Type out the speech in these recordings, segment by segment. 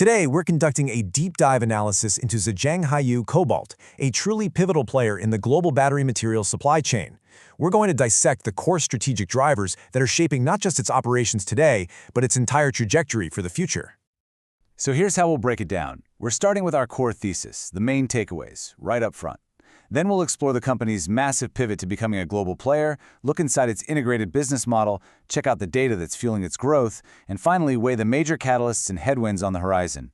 Today, we're conducting a deep dive analysis into Zhejiang Haiyu Cobalt, a truly pivotal player in the global battery materials supply chain. We're going to dissect the core strategic drivers that are shaping not just its operations today, but its entire trajectory for the future. So here's how we'll break it down. We're starting with our core thesis, the main takeaways, right up front. Then we'll explore the company's massive pivot to becoming a global player, look inside its integrated business model, check out the data that's fueling its growth, and finally weigh the major catalysts and headwinds on the horizon.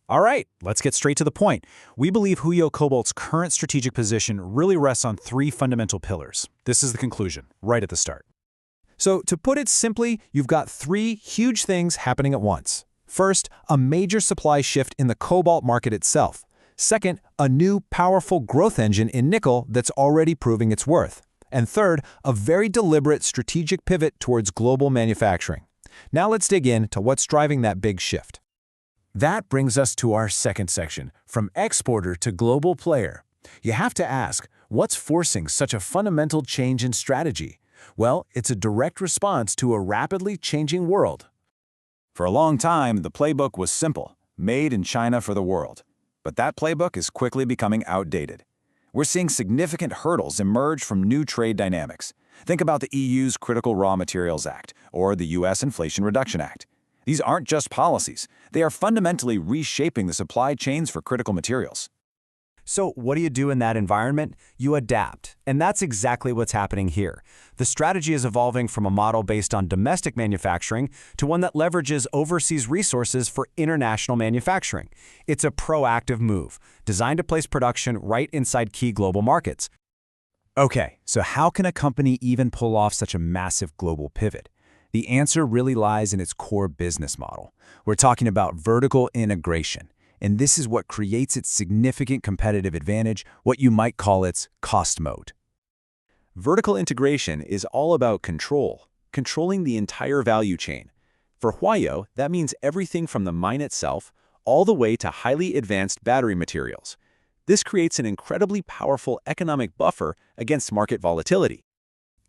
All right, let's get straight to the point. We believe Huyo Cobalt's current strategic position really rests on three fundamental pillars. This is the conclusion, right at the start. So to put it simply, you've got three huge things happening at once. First, a major supply shift in the cobalt market itself. Second, a new, powerful growth engine in nickel that's already proving its worth. And third, a very deliberate strategic pivot towards global manufacturing. Now let's dig into what's driving that big shift. That brings us to our second section, from exporter to global player. You have to ask, what's forcing such a fundamental change in strategy? Well, it's a direct response to a rapidly changing world. For a long time, the playbook was simple, made in China for the world. But that playbook is quickly becoming outdated. We're seeing significant hurdles emerge from new trade dynamics. Think about the EU's Critical Raw Materials Act or the US Inflation Reduction Act. These aren't just policies. They are fundamentally reshaping the supply chains for critical materials. So what do you do in that environment? You adapt. And that's exactly what's happening here. The strategy is evolving from a model based on domestic manufacturing to one that leverages overseas resources for international manufacturing. It's a proactive move, designed to place production right inside key global markets. Okay, so how can a company even pull off such a massive global pivot? The answer really lies in its core business model. We're talking about vertical integration. And this is what creates its significant competitive advantage, what you might call its cost moat. Vertical integration is all about control, controlling the entire value chain. For Huayo, that means everything from the mine itself all the way to highly advanced battery materials. This creates an incredibly powerful economic buffer against market volatility.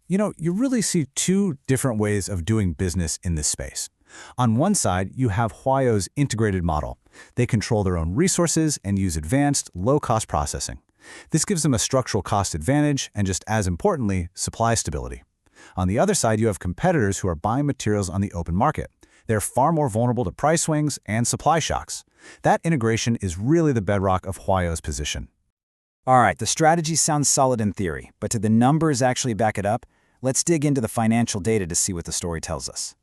You really see two different ways of doing business in this space. On one side, you have Huayo's integrated model. They control their own resources and use advanced, low-cost processing. This gives them a structural cost advantage and, just as importantly, supply stability. On the other side, you have competitors who are buying materials on the open market. They're far more vulnerable to price swings and supply shocks. That integration is really the bedrock of Huayo's position. All right, the strategy sounds solid in theory, but do the numbers actually back it up? Let's dig into the financial data to see what the story tells us.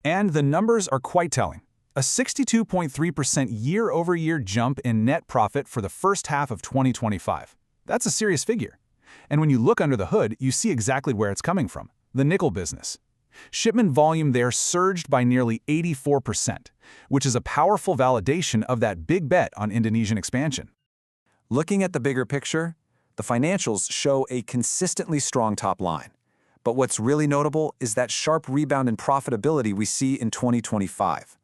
And the numbers are quite telling. A 62.3% year-over-year jump in net profit for the first half of 2025. That's a serious figure. And when you look under the hood, you see exactly where it's coming from, the nickel business. Shipment volume there surged by nearly 84%, which is a powerful validation of that big bet on Indonesian expansion. Looking at the bigger picture, the financials show a consistently strong top line. But what's really notable is that sharp rebound in profitability we see in 2025.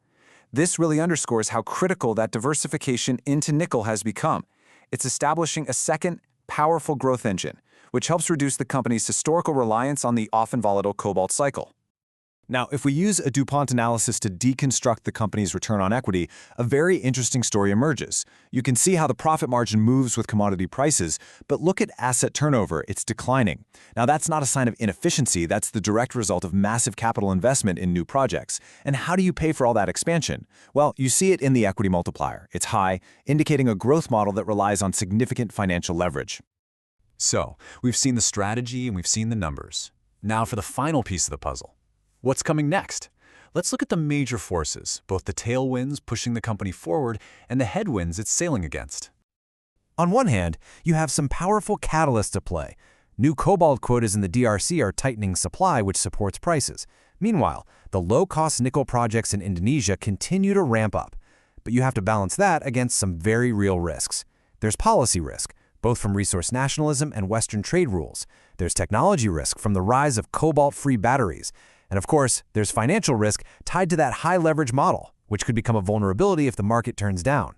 This really underscores how critical that diversification into nickel has become. It's establishing a second, powerful growth engine, which helps reduce the company's historical reliance on the often volatile cobalt cycle. Now, if we use a DuPont analysis to deconstruct the company's return on equity, a very interesting story emerges. You can see how the profit margin moves with commodity prices, but look at asset turnover, it's declining. Now, that's not a sign of inefficiency, that's the direct result of massive capital investment in new projects. And how do you pay for all that expansion? Well, you see it in the equity multiplier. It's high, indicating a growth model that relies on significant financial leverage. So, we've seen the strategy and we've seen the numbers. Now for the final piece of the puzzle. What's coming next? Let's look at the major forces, both the tailwinds pushing the company forward and the headwinds it's sailing against. On one hand, you have some powerful catalysts at play. New cobalt quotas in the DRC are tightening supply, which supports prices. Meanwhile, the low-cost nickel projects in Indonesia continue to ramp up. But you have to balance that against some very real risks. There's policy risk, both from resource nationalism and Western trade rules. There's technology risk from the rise of cobalt-free batteries. And of course, there's financial risk tied to that high-leverage model, which could become a vulnerability if the market turns down.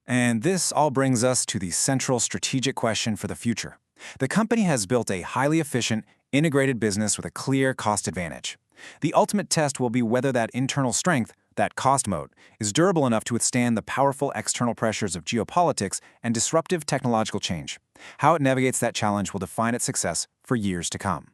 And this all brings us to the central strategic question for the future. The company has built a highly efficient, integrated business with a clear cost advantage. The ultimate test will be whether that internal strength, That cost moat is durable enough to withstand the powerful external pressures of geopolitics and disruptive technological change. How it navigates that challenge will define its success for years to come.